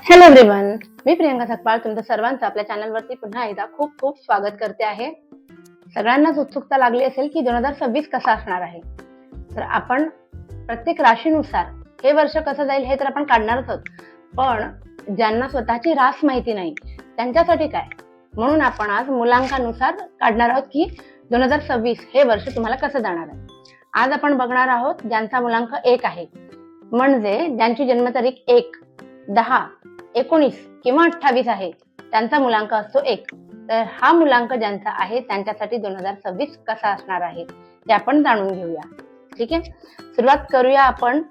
Hello everyone, मी प्रियंका थकपाळ तुमचं सर्वांचं आपल्या चॅनलवरती पुन्हा एकदा खूप खूप स्वागत करते आहे. सगळ्यांनाच उत्सुकता लागली असेल की 2026 कसा असणार आहे. तर आपण प्रत्येक राशीनुसार हे वर्ष कसं जाईल हे तर आपण काढणारच आहोत. पण ज्यांना स्वतःची रास माहिती नाही त्यांच्यासाठी काय, म्हणून आपण आज मुलांकानुसार काढणार आहोत की 2026 हे वर्ष तुम्हाला कसं जाणार आहे. आज आपण बघणार आहोत ज्यांचा मुलांक 1 आहे, म्हणजे ज्यांची जन्मतारीख 1, 10, 19 किंवा 28 आहे, त्यांचा मुलांक असतो 1. तर हा मुलांक ज्यांचा आहे त्यांच्यासाठी 2026 कसा असणार आहे ते आपण जाणून घेऊया. ठीक आहे, सुरुवात करूया आपण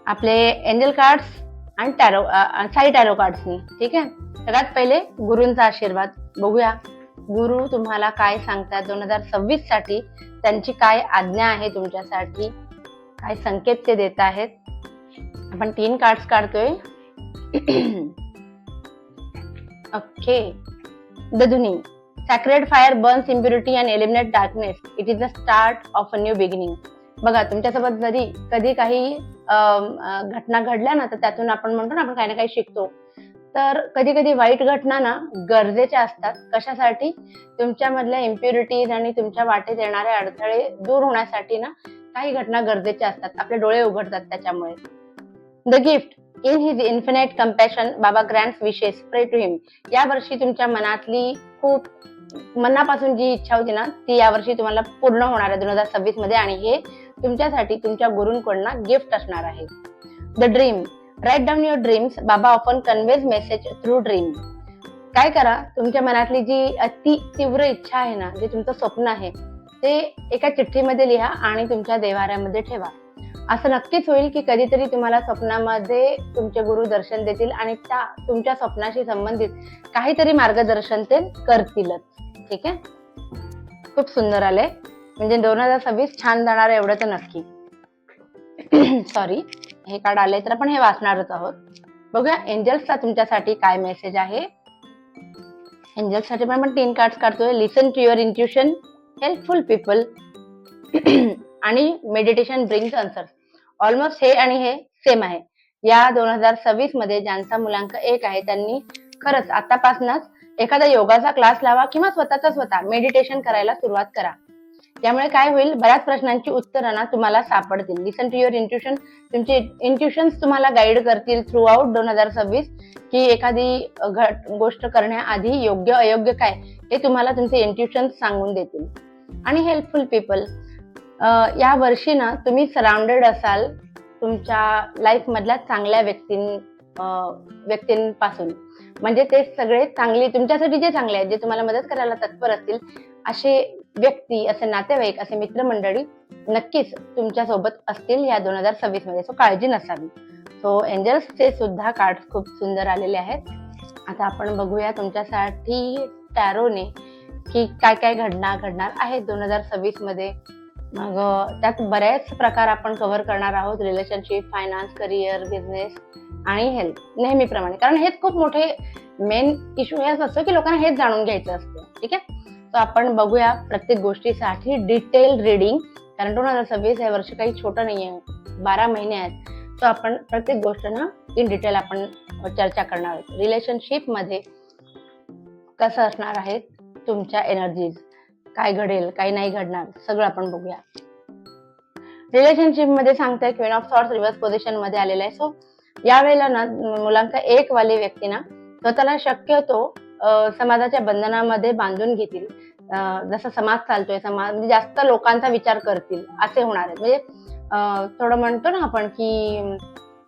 आपले एंजल कार्ड्स आणि टॅरो साई टॅरो कार्ड्सनी. ठीक आहे, सगळ्यात पहिले गुरूंचा आशीर्वाद बघूया. गुरु तुम्हाला काय सांगतात 2026 साठी, त्यांची काय आज्ञा आहे तुमच्यासाठी, काय संकेत ते देत आहेत. आपण 3 कार्ड्स काढतोय. ओके, द दुनी. Sacred fire Burns impurity and eliminate darkness. It is the start of a new beginning. बघा, तुमच्यासोबत जरी कधी काही घटना घडल्या ना, तर त्यातून आपण म्हणतो ना, आपण काही ना काही शिकतो. तर कधी कधी वाईट घटना ना गरजेच्या असतात. कशासाठी? तुमच्यामधल्या इम्प्युरिटीज आणि तुमच्या वाटेत येणारे अडथळे दूर होण्यासाठी ना काही घटना गरजेच्या असतात. आपले डोळे उघडतात त्याच्यामुळे. The gift. In his infinite compassion बाबा ग्रँड्स विशेस, प्रे टू हिम. या वर्षी तुमच्या मनातली खूप मनापासून जी इच्छा होती ना ती यावर्षी तुम्हाला पूर्ण होणार आहे 2026 मध्ये, आणि हे तुमच्यासाठी तुमच्या गुरूंकडून गिफ्ट असणार आहे. The dream. Write down your dreams. बाबा often conveys message through dream. काय करा, तुमच्या मनातली जी अति तीव्र इच्छा आहे ना, जे तुमचं स्वप्न आहे ते एका चिठ्ठीमध्ये लिहा आणि तुमच्या देवाऱ्यामध्ये ठेवा. असं नक्कीच होईल की कधीतरी तुम्हाला स्वप्नामध्ये तुमचे गुरु दर्शन देतील आणि त्या तुमच्या स्वप्नाशी संबंधित काहीतरी मार्गदर्शन ते करतीलच. ठीक आहे, खूप सुंदर आले. म्हणजे 2026 छान जाणार आहे एवढं तर नक्की. सॉरी, हे कार्ड आले तर आपण हे वाचणारच आहोत. बघूया एंजल्सचा तुमच्यासाठी काय मेसेज आहे. एंजल्ससाठी पण आपण 3 कार्ड्स काढतोय. Listen to your intuition, helpful people आणि मेडिटेशन ब्रिंग्स आन्सर्स. ऑलमोस्ट हे आणि हे सेम आहे. या 2026 मध्ये ज्यांचा मुलांक 1 आहे त्यांनी खरंच आतापासूनच एखादा योगाचा क्लास लावा किंवा स्वतः मेडिटेशन करायला सुरुवात करा. त्यामुळे काय होईल, बऱ्याच प्रश्नांची उत्तरं ना तुम्हाला सापडतील. लिसन टू युअर इंट्युशन. तुमचे इंट्युशन्स तुम्हाला गाईड करतील थ्रू आउट 2026 की एखादी गोष्ट करण्याआधी योग्य अयोग्य काय हे तुम्हाला तुमचे इंट्युशन्स सांगून देतील. आणि हेल्पफुल पीपल. या वर्षी ना तुम्ही सराउंडेड असाल तुमच्या लाईफ मधल्या चांगल्या व्यक्तींपासून. म्हणजे ते सगळे चांगले तुमच्यासाठी, जे चांगले आहेत, जे तुम्हाला मदत करायला तत्पर असतील, असे व्यक्ती, असे नातेवाईक, असे मित्रमंडळी नक्कीच तुमच्या सोबत असतील या 2026 मध्ये. सो काळजी नसावी. सो एंजल्सचे सुद्धा कार्ड खूप सुंदर आलेले आहेत. आता आपण बघूया तुमच्यासाठी टॅरोने की काय काय घडणार आहे 2026 मध्ये. मग त्यात बऱ्याच प्रकार आपण कव्हर करणार आहोत. रिलेशनशिप, फायनान्स, करिअर, बिझनेस आणि हेल्थ, नेहमीप्रमाणे. कारण हेच खूप मोठे मेन इश्यू हेच असतो की लोकांना हेच जाणून घ्यायचं असतं. ठीक आहे, तर आपण बघूया प्रत्येक गोष्टीसाठी डिटेल रीडिंग. कारण 2026 हे वर्ष काही छोटं नाही आहे, 12 महिने आहेत. तर आपण प्रत्येक गोष्ट ना इन डिटेल आपण चर्चा करणार आहोत. रिलेशनशिप मध्ये कसं असणार आहे तुमच्या एनर्जीज, काय घडेल, काय नाही घडणार, सगळं आपण बघूया. रिलेशनशिप मध्ये सांगताय queen of swords reverse position मध्ये आलेला आहे. सो यावेळेला ना मुलांक 1 वाली व्यक्ती ना स्वतःला शक्यतो समाजाच्या बंधनामध्ये बांधून घेतील. जसं समाज चालतोय, समाज म्हणजे जास्त लोकांचा विचार करतील असे होणार आहे. म्हणजे थोडं म्हणतो ना आपण की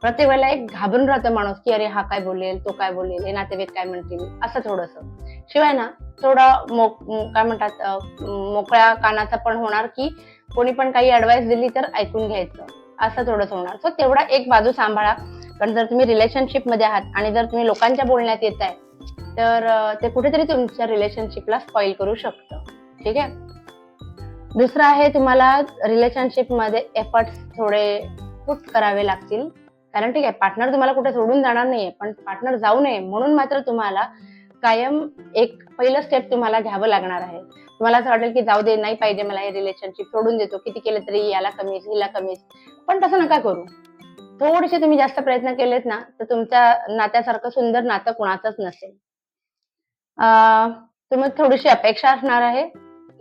प्रत्येक वेळेला एक घाबरून राहतं माणूस की अरे हा काय बोलेल, तो काय बोलेल, हे नातेवाईक काय म्हणतील, असं थोडंसं. शिवाय ना थोडं काय म्हणतात मोकळ्या कानाचा पण होणार की कोणी पण काही ऍडवाइस दिली तर ऐकून घ्यायचं, असं थोडंसं होणार. सो तेवढा एक बाजू सांभाळा. कारण जर तुम्ही रिलेशनशिप मध्ये आहात आणि जर तुम्ही लोकांच्या बोलण्यात येत आहे तर ते कुठेतरी तुमच्या रिलेशनशिपला स्पॉइल करू शकतं. ठीक आहे, दुसरं आहे तुम्हाला रिलेशनशिप मध्ये एफर्ट्स थोडे खूप करावे लागतील. कारण ठीक आहे, पार्टनर तुम्हाला कुठे सोडून जाणार नाहीये, पण पार्टनर जाऊ नये म्हणून मात्र तुम्हाला कायम एक पहिलं स्टेप तुम्हाला घ्यावं लागणार आहे. तुम्हाला असं वाटेल की जाऊ दे, नाही पाहिजे मला हे रिलेशनशिप, सोडून देतो, किती केलं तरी याला कमीच, हिला कमीच. पण तसं नका करू. थोडेसे तुम्ही जास्त प्रयत्न केलेत ना, तर तुमच्या नात्यासारखं सुंदर नातं कुणाचंच नसेल. तुम्ही थोडीशी अपेक्षा असणार आहे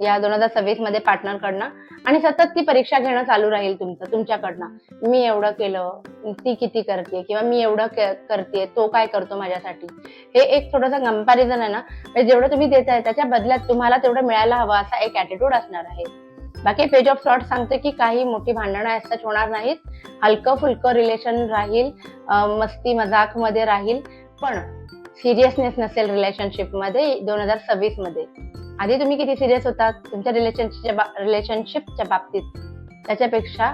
या 2026 मध्ये पार्टनरकडनं आणि सतत ती परीक्षा घेणं चालू राहील तुमच्याकडनं. मी एवढं केलं, ती किती करते किंवा मी एवढं करते, तो काय करतो माझ्यासाठी. हे एक थोडंसं कंपॅरिझन आहे ना, म्हणजे जेवढं तुम्ही देताय त्याच्या बदल्यात तुम्हाला तेवढं मिळायला हवं असा एक ॲटिट्यूड असणार आहे. बाकी पेज ऑफ सॉर्ट्स सांगते की काही मोठी भांडणं as होणार नाहीत. हलकं फुलकं रिलेशन राहील, मस्ती मजाक मध्ये राहील, पण सिरियसनेस नसेल रिलेशनशिप मध्ये 2026 मध्ये. आधी तुम्ही किती सिरियस होतात तुमच्या रिलेशनशिपच्या बाबतीत, त्याच्यापेक्षा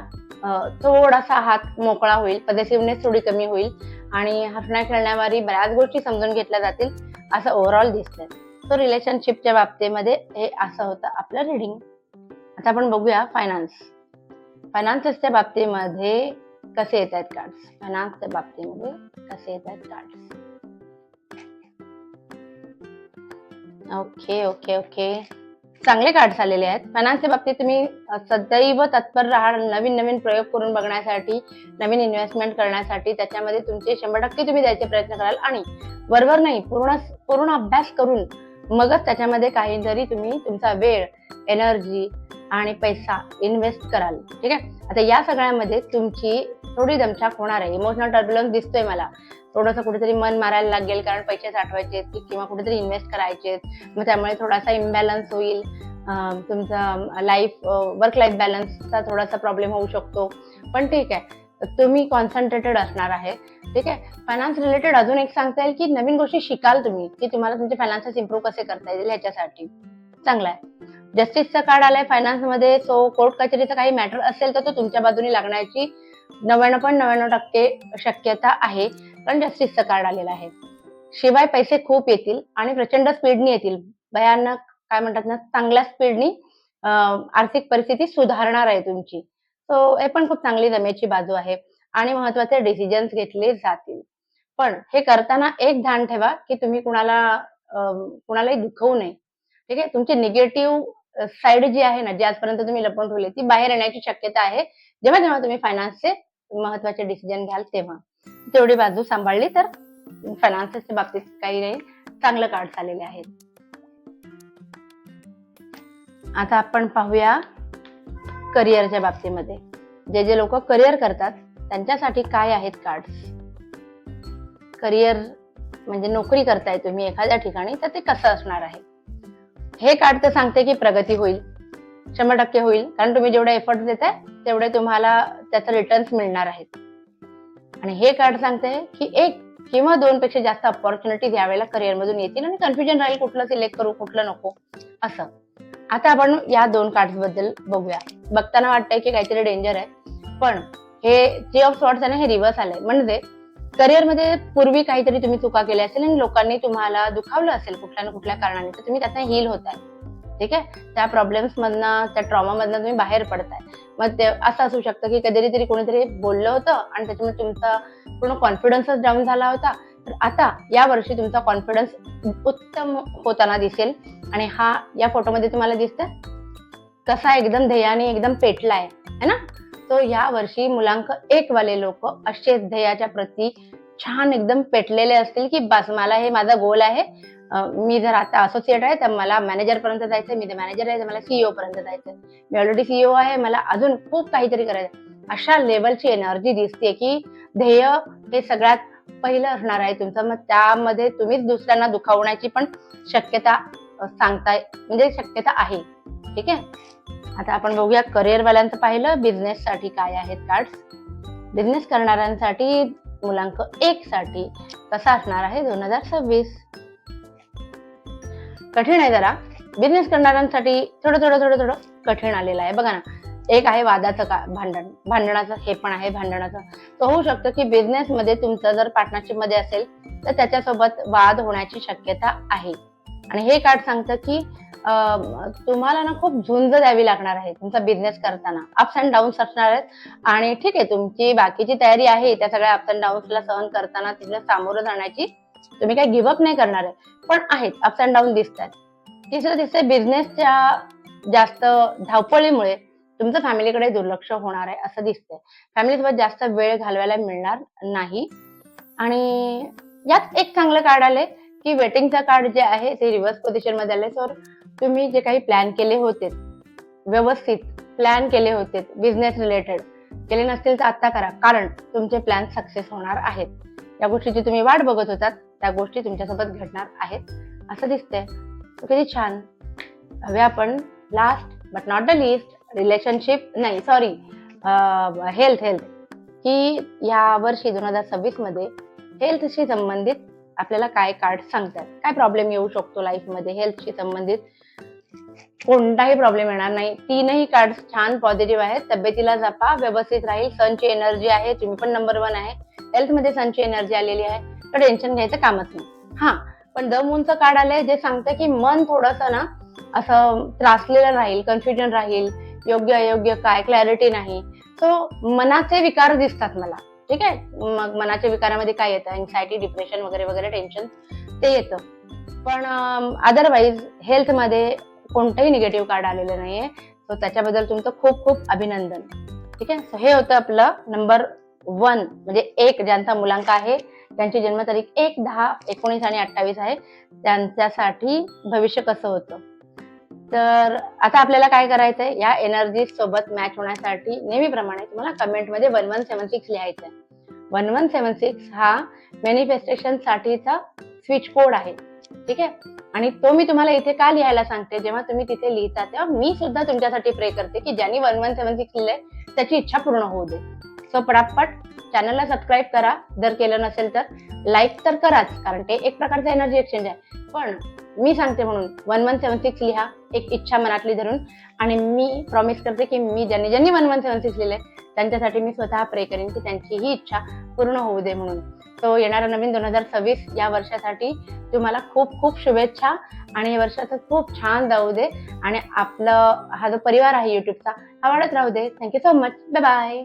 थोडासा हात मोकळा होईल, पॉझिटिव्हनेस थोडी कमी होईल आणि हसण्या खेळण्यावारी बऱ्याच गोष्टी समजून घेतल्या जातील असं ओव्हरऑल दिसतंय. सो रिलेशनशिपच्या बाबतीमध्ये हे असं होतं आपलं रिडिंग. आता आपण बघूया फायनान्सेसच्या बाबतीमध्ये कसे येत आहेत कार्ड्स. फायनान्सच्या बाबतीमध्ये कसे येत आहेत कार्ड्स. ओके ओके ओके, चांगले कार्ड्स आलेले आहेत. फायनान्सच्या बाबतीत तुम्ही सदैव तत्पर राहाल नवीन नवीन प्रयोग करून बघण्यासाठी, नवीन इन्व्हेस्टमेंट करण्यासाठी. त्याच्यामध्ये तुमचे 100% तुम्ही द्यायचे प्रयत्न कराल आणि वरवर नाही, पूर्ण अभ्यास करून मगच त्याच्यामध्ये काहीतरी तुम्ही तुमचा वेळ, एनर्जी आणि पैसा इन्व्हेस्ट कराल. ठीक आहे. आता या सगळ्यामध्ये तुमची थोडी दमछाक होणार आहे. इमोशनल टर्ब्युलन्स दिसतोय मला. थोडंसं कुठेतरी मन मारायला लागेल कारण पैसे साठवायचे किंवा कुठेतरी इन्व्हेस्ट करायचे, मग त्यामुळे थोडासा इम्बॅलन्स होईल. तुमचा वर्क लाईफ बॅलन्सचा थोडासा प्रॉब्लेम होऊ शकतो, पण ठीक आहे, तुम्ही कॉन्सन्ट्रेटेड असणार आहे. ठीक आहे. फायनान्स रिलेटेड अजून एक सांगता येईल की नवीन गोष्टी शिकाल तुम्ही, की तुम्हाला तुमचे फायनान्सेस इम्प्रूव्ह कसे करता येईल ह्याच्यासाठी. चांगला आहे. जस्टिसचा कार्ड आलाय फायनान्स मध्ये. सो कोर्ट कचेरीचा काही मॅटर असेल तर तो तुमच्या बाजूने लागण्याची 99.99% शक्यता आहे, कारण जस्टिसचं कार्ड आलेलं आहे. शिवाय पैसे खूप येतील आणि प्रचंड स्पीडनी येतील. भयानक काय म्हणतात ना, चांगल्या स्पीडनी आर्थिक परिस्थिती सुधारणार आहे तुमची. सो हे पण खूप चांगली जमेची बाजू आहे आणि महत्वाचे डिसिजन्स घेतले जातील. पण हे करताना एक ध्यान ठेवा की तुम्ही कुणालाही दुखवू नये. ठीक आहे. तुमची निगेटिव्ह साईड जी आहे ना, जी आजपर्यंत तुम्ही लपवून ठेवली, ती बाहेर येण्याची शक्यता आहे जेव्हा जेव्हा तुम्ही फायनान्सचे महत्वाचे डिसिजन घ्याल तेव्हा. तेवढी बाजू सांभाळली तर फायनान्सेसच्या बाबतीत काही नाही, चांगलं कार्ड्स आलेले आहेत. आता आपण पाहूया करिअरच्या बाबतीमध्ये. जे लोक करिअर करतात त्यांच्यासाठी काय आहेत कार्ड्स. करिअर म्हणजे नोकरी करताय तुम्ही एखाद्या ठिकाणी, तर ते कसं असणार आहे. हे कार्ड तर सांगते की प्रगती होईल, 100% होईल, कारण तुम्ही जेवढे एफर्ट देताय तेवढे तुम्हाला त्याचे रिटर्न्स मिळणार आहेत. आणि हे कार्ड सांगते की 1 किंवा 2 पेक्षा जास्त अपॉर्च्युनिटीज यावेळेला करिअर मधून येतील आणि कन्फ्युजन राहील कुठलं सिलेक्ट करू कुठलं नको असं. आता आपण या 2 कार्ड्स बद्दल बघूया. बघताना वाटतंय की काहीतरी डेंजर आहे, पण हे थ्री ऑफ सॉर्ड्स आहे ना, हे रिव्हर्स आलंय. म्हणजे करिअरमध्ये पूर्वी काहीतरी तुम्ही चुका केल्या असेल आणि लोकांनी तुम्हाला दुखावलं असेल कुठल्या ना कुठल्या कारणाने, तर तुम्ही त्यातनं हील होताय. ठीक आहे. त्या प्रॉब्लेम्स मधनं, त्या ट्रॉमा मधनं तुम्ही बाहेर पडताय. मग ते असं असू शकतं की कधीतरी कोणीतरी बोललं होतं आणि त्याच्यामुळे तुमचा पूर्ण कॉन्फिडन्सच डाऊन झाला होता. तर आता या वर्षी तुमचा कॉन्फिडन्स उत्तम होताना दिसेल आणि हा या फोटोमध्ये तुम्हाला दिसतंय कसा एकदम ध्येयाने एकदम पेटलाय है ना. तो या वर्षी मुलांक 1 वाले लोक असेच ध्येयाच्या प्रती छान एकदम पेटलेले असतील की बस मला हे माझा गोल आहे. मी जर आता असोसिएट आहे तर मला मॅनेजर पर्यंत जायचंय, मी मॅनेजर आहे तर मला सीईओ पर्यंत जायचंय, मी ऑलरेडी सीईओ आहे, मला अजून खूप काहीतरी करायचं. अशा लेवलची एनर्जी दिसते की ध्येय हे सगळ्यात पहिलं असणार आहे तुमचं. मग त्यामध्ये तुम्हीच दुसऱ्यांना दुखावण्याची पण शक्यता सांगताय, म्हणजे शक्यता आहे. ठीक आहे. आता आपण बघूया करिअर वाल्यांचं पाहिलं. बिझनेस साठी काय आहेत कार्ड्स. बिझनेस करणाऱ्यांसाठी मुलांक 1 साठी कसा असणार आहे 2026. कठीण आहे जरा. बिझनेस करणाऱ्यांसाठी थोडं कठीण आलेलं आहे. बघा ना, एक आहे वादाचं भांडणाचं, हे पण आहे भांडणाचं. तर होऊ शकतं की बिझनेस मध्ये तुमचं जर पार्टनरशिप मध्ये असेल तर त्याच्यासोबत वाद होण्याची शक्यता आहे. आणि हे कार्ड सांगतं की तुम्हाला ना खूप झुंज द्यावी लागणार आहे तुमचा बिझनेस करताना. अप्स अँड डाऊन्स असणार आहेत आणि ठीक आहे, तुमची बाकीची तयारी आहे त्या सगळ्या अप्स अँड डाऊन्सला सहन करताना तिला सामोरं जाण्याची. तुम्ही काही गिव्हअप नाही करणार आहे, पण आहेत अप्स अँड डाऊन दिसतात. तिसरं दिसतंय बिझनेसच्या जास्त धावपळीमुळे तुमचं फॅमिलीकडे दुर्लक्ष होणार आहे असं दिसतंय. फॅमिलीसोबत जास्त वेळ घालवायला मिळणार नाही. आणि यात एक चांगलं कार्ड आलंय, की वेटिंगचं कार्ड जे आहे ते रिव्हर्स पोझिशनमध्ये आलंय. सो तुम्ही जे काही प्लॅन केले होते, व्यवस्थित प्लॅन केले होते, बिझनेस रिलेटेड केले नसतील तर आता करा, कारण तुमचे प्लॅन सक्सेस होणार आहेत. या गोष्टीची तुम्ही वाट बघत होतात, त्या गोष्टी तुमच्यासोबत घडणार आहेत असं दिसतंय. किती छान. हवे आपण last but not the list relationship नाही सॉरी हेल्थ की या वर्षी 2026 मध्ये हेल्थशी संबंधित आपल्याला काय कार्ड सांगतात, काय प्रॉब्लेम येऊ शकतो लाईफमध्ये. हेल्थशी संबंधित कोणताही प्रॉब्लेम येणार नाही. तीनही कार्ड छान पॉझिटिव्ह आहेत. तब्येतीला जपा, व्यवस्थित राहील, सनची एनर्जी आहे, तुम्ही पण नंबर 1 आहे. हेल्थ मध्ये सनची एनर्जी आलेली आहे, तर टेन्शन घ्यायचं कामच नाही. हा, पण द मूनचं कार्ड आलंय जे सांगतं की मन थोडंसं ना असं त्रासलेलं राहील, कन्फ्युजन राहील, योग्य अयोग्य काय क्लॅरिटी नाही. सो मनाचे विकार दिसतात मला. ठीक आहे, मग मनाच्या विकारामध्ये काय येतं, एन्झायटी, डिप्रेशन वगैरे वगैरे टेन्शन ते येतं. पण अदरवाईज हेल्थमध्ये कोणतंही निगेटिव्ह कार्ड आलेलं नाहीये. सो त्याच्याबद्दल तुमचं खूप खूप अभिनंदन. ठीक आहे, सो हे होतं आपलं नंबर 1 म्हणजे 1 ज्यांचा मुलांक आहे, त्यांची जन्मतारीख 1, 10, 19 आणि 28 आहे, त्यांच्यासाठी भविष्य कसं होतं. तर आता आपल्याला काय करायचंय, या एनर्जी सोबत मॅच होण्यासाठी नेहमीप्रमाणे तुम्हाला कमेंटमध्ये 1176 लिहायचं आहे. 1176 हा मॅनिफेस्टेशन साठीचा स्विच कोड आहे. ठीक आहे, आणि तो मी तुम्हाला इथे का लिहायला सांगते, जेव्हा तुम्ही तिथे लिहिता तेव्हा मी सुद्धा तुमच्यासाठी प्रे करते की ज्यांनी 1176 लिहिलंय त्याची इच्छा पूर्ण होऊ दे. सो पटापट चॅनलला सबस्क्राईब करा, जर केलं नसेल तर लाईक तर कराच, कारण ते एक प्रकारचं एनर्जी एक्सचेंज आहे. पण मी सांगते म्हणून 1176 लिहा, एक इच्छा मनातली धरून, आणि मी प्रॉमिस करते की मी ज्यांनी 1176 लिहिलंय त्यांच्यासाठी मी स्वतः प्रे करेन की त्यांची ही इच्छा पूर्ण होऊ दे म्हणून. तो येणारा नवीन 2026 या वर्षासाठी तुम्हाला खूप खूप शुभेच्छा, आणि या वर्षाचं खूप छान जाऊ दे, आणि आपलं हा जो परिवार आहे युट्यूबचा हा वाढत राहू दे. Thank you so much. Bye bye.